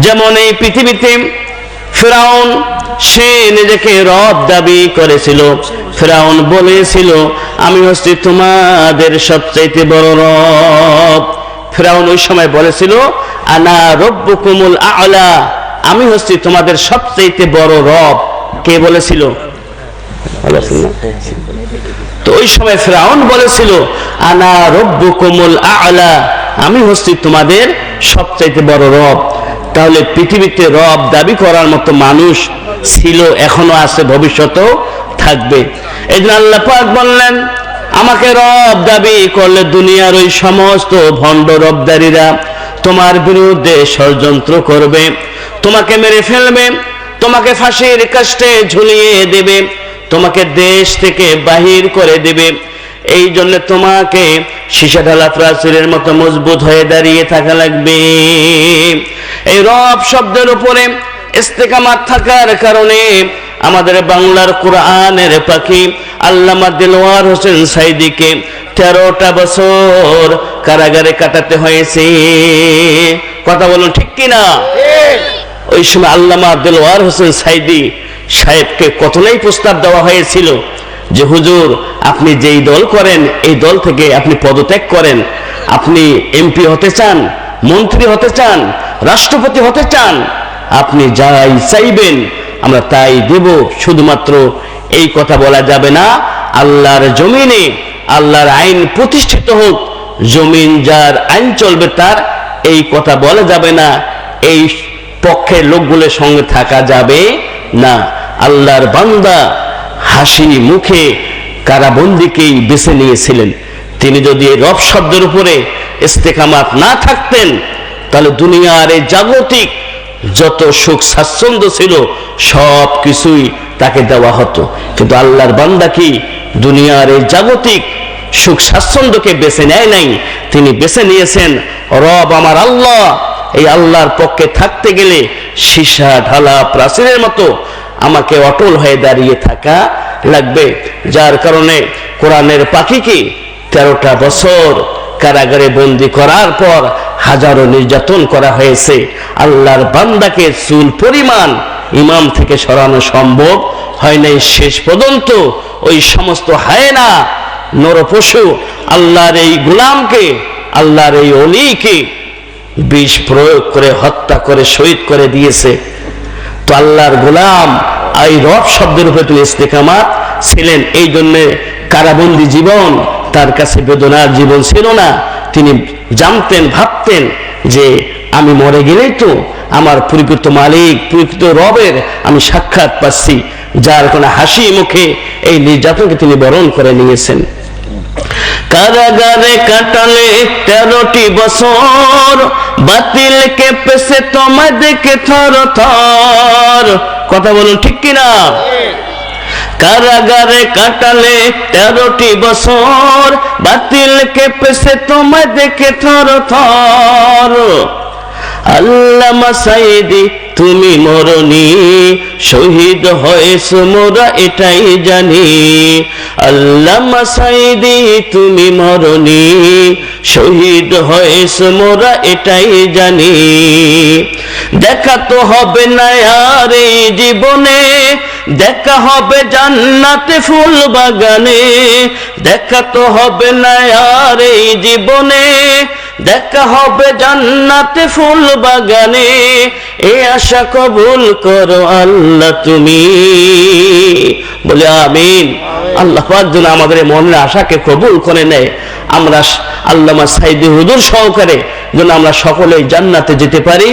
যেমন এই পৃথিবীতে ফিরআউন সে নিজেকে রব দাবি করেছিল। ফিরআউন বলেছিল আমি হচ্ছি তোমাদের সবচাইতে বড় রব। ফিরআউন ওই সময় বলেছিল আনা রব্বুকুমুল আ'লা, আমি হচ্ছি তোমাদের সবচাইতে বড় রব। কে বলেছিল? তো ওই সময় ফিরআউন বলেছিল আনা রব্বুকুমুল আ'লা, আমি হচ্ছি তোমাদের সবচাইতে বড় রব। তাহলে পৃথিবীতে রব দাবি করার মতো মানুষ ছিল, এখনো আছে, ভবিষ্যতেও থাকবে। এই জন্য আল্লাহ পাক বললেন আমাকে রব দাবি করলে দুনিয়ার ওই সমস্ত ভণ্ড রবদারীরা তোমার বিরুদ্ধে ষড়যন্ত্র করবে, তোমাকে মেরে ফেলবে, তোমাকে ফাঁসির কাস্টে ঝুলিয়ে দেবে, তোমাকে দেশ থেকে বাহির করে দেবে। এই জন্য তোমাকে সীসা ঢালা প্রাচীরের মতো মজবুত হয়ে দাঁড়িয়ে থাকা লাগবে। এই রব শব্দের উপরে ইস্তেকামাত থাকার কারণে আমাদের বাংলার কোরআনের পাখি আল্লামা দেলোয়ার হোসেন সাইদিকে 13টা বছর কারাগারে কাটাতে হয়েছে। কথা বলুন ঠিক কিনা? ওই সময় আল্লামা দেলোয়ার হোসেন সাইদি সাহেবকে কতলাই প্রস্তাব দেওয়া হয়েছিল যে হুজুর আপনি যেই দল করেন এই দল থেকে আপনি পদত্যাগ করেন, আপনি এমপি হতে চান, মন্ত্রী হতে চান, রাষ্ট্রপতি হতে চান, আপনি যাই চাইবেন আমরা তাই দেব, শুধুমাত্র এই কথা বলা যাবে না আল্লাহর জমিনে আল্লাহর আইন প্রতিষ্ঠিত হোক, জমিন যার আইন চলবে তার, এই কথা বলা যাবে না, এই পক্ষের লোকগুলোর সঙ্গে থাকা যাবে না। আল্লাহর বান্দা হাসি মুখে কারাবন্দীকেই বেছে নিয়েছিলেন। তিনি যদি এই রব শব্দের উপরে ইস্তেকামাত না থাকতেন তাহলে দুনিয়ার এই জাগতিক যত সুখ স্বাচ্ছন্দ্য ছিল সব কিছুই তাকে দেওয়া হতো। কিন্তু আল্লাহর বান্দা কি দুনিয়ার এই জাগতিক সুখ স্বাচ্ছন্দ্যকে বেছে নেয় নাই, তিনি বেছে নিয়েছেন রব আমার আল্লাহ। এই আল্লাহর পক্ষে থাকতে গেলে সীসা ঢালা প্রাচীরের মতো আমাকে অটল হয়ে দাঁড়িয়ে থাকা লাগবে। যার কারণে কোরআনের পাখিকে 13টা বছর কারাগারে বন্দী করার পর হাজারো নির্যাতন করা হয়েছে। আল্লাহর বান্দাকে চুল পরিমাণ ইমাম থেকে সরানো সম্ভব হয় নাই। শেষ পর্যন্ত ওই সমস্ত হায়না নরপশু আল্লাহর এই গোলামকে, আল্লাহর এই ওলিকে বিষ প্রয়োগ করে হত্যা করে শহীদ করে দিয়েছে। তো আল্লাহর গোলাম এই রব শব্দের উপরে তিনি ইস্তেকামাত ছিলেন। এই জন্য কারাবন্দী জীবন তার কাছে বেদনার জীবন ছিল না। তিনি জানতেন, ভাবতেন যে আমি মরে গেলেই তো আমার প্রকৃত মালিক, প্রকৃত রবের আমি সাক্ষাৎ পাচ্ছি। যার কোনো হাসি মুখে এই নির্যাতনকে তিনি বরণ করে নিয়েছেন। কারাগারে কাটালে 13টি বছর, বাতিল কেঁপেছে তোমায় দেখে থর থর। কথা বলুন ঠিক কিনা? কারাগারে কাটালে 13টি বছর, বাতিল কেঁপেছে তোমায় দেখে থর থর। আল্লামা সাইদি তুমি মরনি, শহীদ হয়েছো মোরা এটাই জানি। আল্লামা সাইদি তুমি মরনি, শহীদ হয়েছো মোরা এটাই জানি। দেখা তো হবে না আর এই জীবনে, দেখা হবে জান্নাতে ফুল বাগানে। দেখা তো হবে না আর এই জীবনে, দেখা হবে জান্নাতে ফুল বাগানে। এ আশা কবুল করো আল্লাহ তুমি। বলে আমিন। আল্লাহ পাক যেন আমাদের মনের আশাকে কবুল করে নেয়। আমরা আল্লামা সাইদি হুজুর সহকারে যেন আমরা সকলেই জান্নাতে যেতে পারি।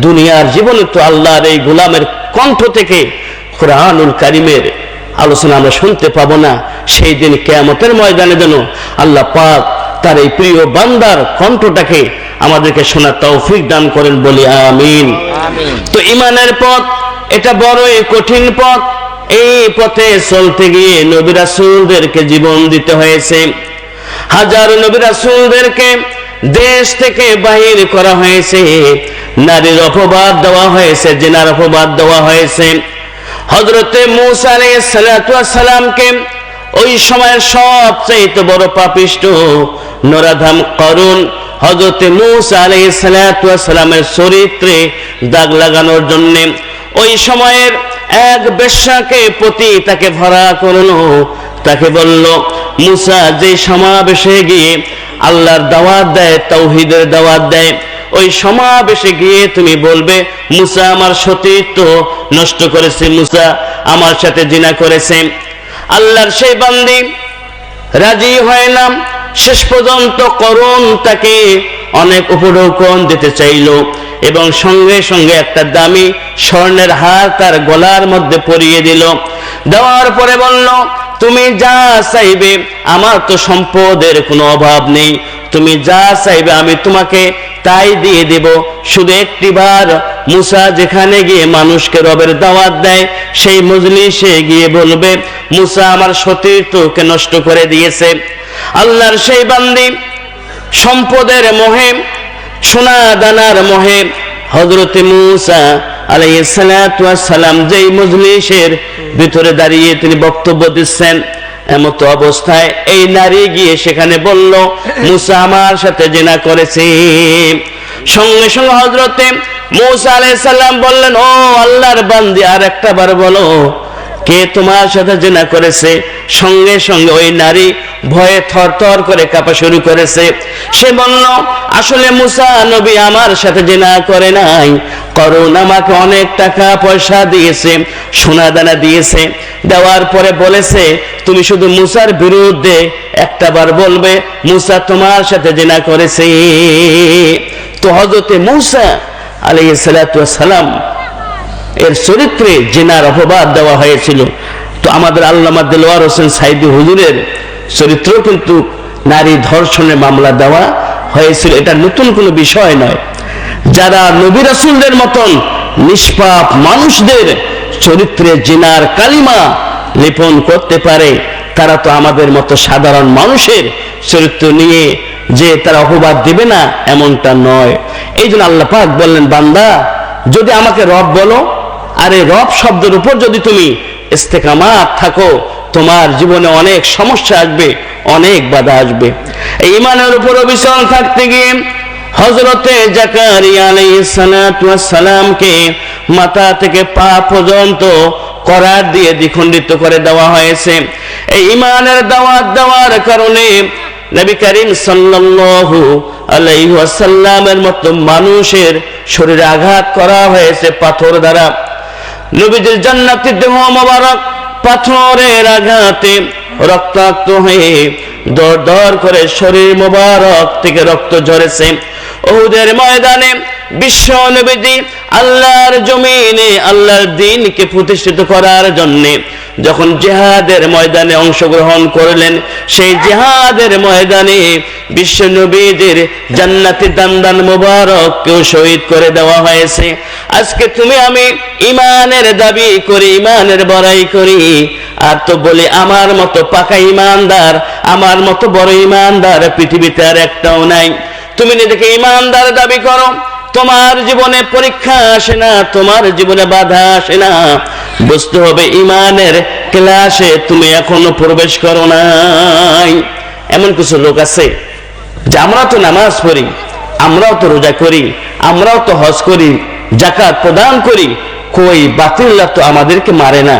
দুনিয়ার জীবনে তো আল্লাহর এই গোলামের কণ্ঠ থেকে কুরআনুল কারীমের আলোচনা আমরা শুনতে পাবো না। সেই দিন কিয়ামতের ময়দানে যেন আল্লাহ পাক তার এই প্রিয় বান্দার কণ্ঠটাকে আমাদেরকে শোনার তৌফিক দান করেন, বলি আমিন। তো ঈমানের পথ এটা বড়ই কঠিন পথ। এই পথে চলতে গিয়ে নবী রাসূলদেরকে জীবন দিতে হয়েছে। হাজারো নবী রাসূলদেরকে দেশ থেকে বাহির করা হয়েছে। নারীর অপবাদ দেওয়া হয়েছে, জিনার অপবাদ দেওয়া হয়েছে। হযরতে মূসা আলাইহিস সালাতু ওয়াস সালামকে ওই সময়ের সবচেয়ে বড় পাপিষ্ঠ নরাধাম করুন হযরত মূসা আলাইহিস সালাতু ওয়াস সালামের চরিত্রে দাগ লাগানোর জন্য ওই সময়ের এক বেশ্যাকে প্রতি তাকে ভাড়া করলো, তাকে বলল, মূসা যে সমাবেশে গিয়ে আল্লাহর দাওয়াত দেয়, তাওহীদের দাওয়াত দেয়, ওই সমাবেশে গিয়ে তুমি বলবে মূসা আমার সতীত্ব নষ্ট করেছে, মূসা আমার সাথে জিনা করেছে। আল্লাহর সেই বান্দি রাজি হয় না, শেষ পর্যন্ত করুন তাকে অনেক উপঢৌকন দিতে চাইল এবং সঙ্গে সঙ্গে একটা দামি স্বর্ণের হার তার গলার মধ্যে পরিয়ে দিল। দেওয়ার পরে বলল, তুমি যা চাইবে, আমার তো সম্পদের কোনো অভাব নেই, তুমি যা চাইবে আমি তোমাকে তাই দিয়ে দেব। শুধু একটিবার মূসা যেখানে গিয়ে মানুষকে রবের দাওয়াত দেয় সেই মজলিসে গিয়ে বলবে মূসা আমার সতীর্থকে নষ্ট করে দিয়েছে। আল্লাহর সেই বান্দি সম্পদের মোহে, সোনা দানার মোহে হযরত মূসা আলাইহিস সালাতু ওয়াস সালাম যেই মজলিসের ভিতরে দাঁড়িয়ে তিনি বক্তব্য দিচ্ছেন, এমত অবস্থায় এই নারী গিয়ে সেখানে বলল মূসা আমার সাথে জিনা করেছে। সঙ্গে সঙ্গে হযরত মূসা আলাইহিস সালাম বললেন, ও আল্লাহর বান্দি আর একটা বার বলো কে তোমার সাথে জিনা করেছে। সঙ্গে সঙ্গে ওই নারী ভয়ে থরথর করে কাঁপা শুরু করেছে। সে বলল, আসলে মূসা নবী আমার সাথে জিনা করে নাই, করুন আমাকে অনেক টাকা পয়সা দিয়েছে, সোনা দানা দিয়েছে, দেওয়ার পরে বলেছে তুমি শুধু মূসার বিরুদ্ধে একটা বার বলবে মূসা তোমার সাথে জিনা করেছে। তো হযরত মূসা আলাইহিস সালাতু ওয়াস সালাম এর চরিত্রে জিনার অপবাদ দেওয়া হয়েছিল। তো আমাদের আল্লামা দেলোয়ার হোসেন সাইদি হুজুরের চরিত্র কিন্তু নারী ধর্ষণের মামলা দেওয়া হয়েছিল, এটা নতুন কোনো বিষয় নয়। যারা নবী রাসূলদের মতন নিষ্পাপ মানুষদের চরিত্রে জিনার কালিমা লেপন করতে পারে, তারা তো আমাদের মতো সাধারণ মানুষের চরিত্র নিয়ে যে তারা অপবাদ দিবে না এমনটা নয়। এই জন্য আল্লাহ পাক বললেন, বান্দা যদি আমাকে রব বলো, আর এই রব শব্দের উপর যদি তুমি ইস্তেকামাত থাকো, তোমার জীবনে অনেক সমস্যা আসবে, অনেক বাধা আসবে। এই ঈমানের উপর অবিচল থাকতে গিয়ে হযরতে জাকারিয়া আলাইহিস সালাতু ওয়াস সালামকে মাথা থেকে পা পর্যন্ত করার দিয়ে দ্বিখণ্ডিত করে দেওয়া হয়েছে। এই ঈমানের দাওয়াত দেওয়ার কারণে নবী করিম সাল্লাল্লাহু আলাইহি ওয়াসাল্লামের মতো মানুষের শরীরে আঘাত করা হয়েছে পাথর দ্বারা। নবীজির জান্নাতি দেহ মোবারক পাথরের আঘাতে রক্তাক্ত হয়ে দর দর করে শরীর মোবারক থেকে রক্ত ঝরেছে। উহুদের ময়দানে বিশ্ব নবীজি আল্লাহর জমিনে আল্লাহর দ্বীনকে প্রতিষ্ঠিত করার জন্য যখন জিহাদের ময়দানে অংশগ্রহণ করলেন, সেই জিহাদের ময়দানে বিশ্ব নবীদের জান্নাতি দান্দান মোবারক কেউ শহীদ করে দেওয়া হয়েছে। আজকে তুমি আমি ঈমানের দাবি করি, ঈমানের বড়াই করি, আর তো বলি আমার মতো পাকা ঈমানদার, আমার মতো বড় ঈমানদার পৃথিবীতে আর একটাও নাই। তুমি নিজেকে ঈমানদার দাবি করো, তোমার জীবনে পরীক্ষা আসে না, তোমার জীবনে বাধা আসে না, বুঝতে হবে ঈমানের ক্লাসে তুমি এখনো প্রবেশ করো নাই। এমন কিছু লোক আছে যে আমরা তো নামাজ পড়ি, আমরাও তো রোজা করি, আমরাও তো হজ করি, যাকাত প্রদান করি, কই বাতিল্লাহ তো আমাদেরকে মারে না,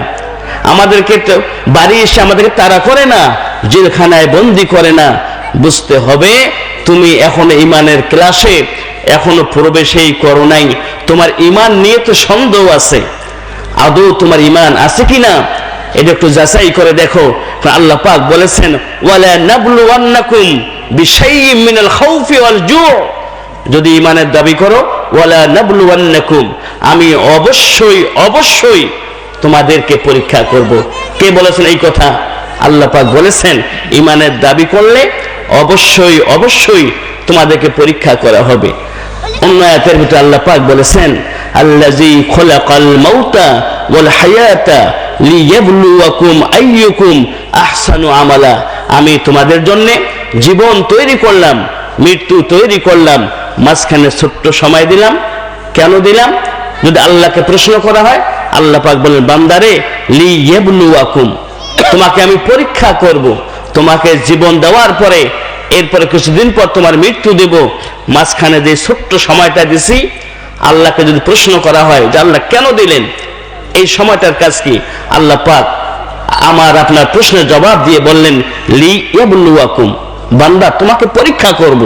আমাদেরকে তো বাড়ি এসে আমাদেরকে তাড়া করে না, জেলখানায় বন্দি করে না। বুঝতে হবে তুমি এখনো ঈমানের ক্লাসে এখনো প্রবেশই করো নাই, তোমার ঈমান নিয়ে তো সন্দেহ আছে, আদৌ তোমার ঈমান আছে কিনা এটা একটু যাচাই করে দেখো। আল্লাহ পাক বলেছেন, ওয়ালা নাবলুওয়ান্নাকুম বিশাইইম মিনাল খাউফি ওয়াল জু', যদি ঈমানের দাবি করো, ওয়ালা নাবলুওয়ান্নাকুম, আমি অবশ্যই অবশ্যই তোমাদেরকে পরীক্ষা করব। কে বলেছেন এই কথা? আল্লাহ পাক বলেছেন ঈমানের দাবি করলে অবশ্যই অবশ্যই তোমাদেরকে পরীক্ষা করা হবে। অন্য আয়াতের ভিতরে আল্লাহ পাক বলেছেন, আল্লাযী খলাকাল মাউতা ওয়াল হায়াতা লিয়াবলুয়াকুম আইয়ুকুম আহসানু আমালা, আমি তোমাদের জন্য জীবন তৈরি করলাম, মৃত্যু তৈরি করলাম, মাঝখানে ছোট্ট সময় দিলাম। কেন দিলাম? যদি আল্লাহকে প্রশ্ন করা হয়, আল্লাহ পাক বলেন, বান্দারে লিয়াবলুয়াকুম, তোমাকে আমি পরীক্ষা করব। তোমাকে জীবন দেওয়ার পরে এরপরে কিছুদিন পর তোমার মৃত্যু দেব। মাঝখানে যে ছোট্ট সময়টা দিছি, আল্লাহকে যদি প্রশ্ন করা হয় যে আল্লাহ কেন দিলেন, এই সময়টার কাজ কি, আল্লাহ পাক আমার আপনার প্রশ্নের জবাব দিয়ে বললেন, লি ইয়াবলুয়াকুম, বান্দা তোমাকে পরীক্ষা করব।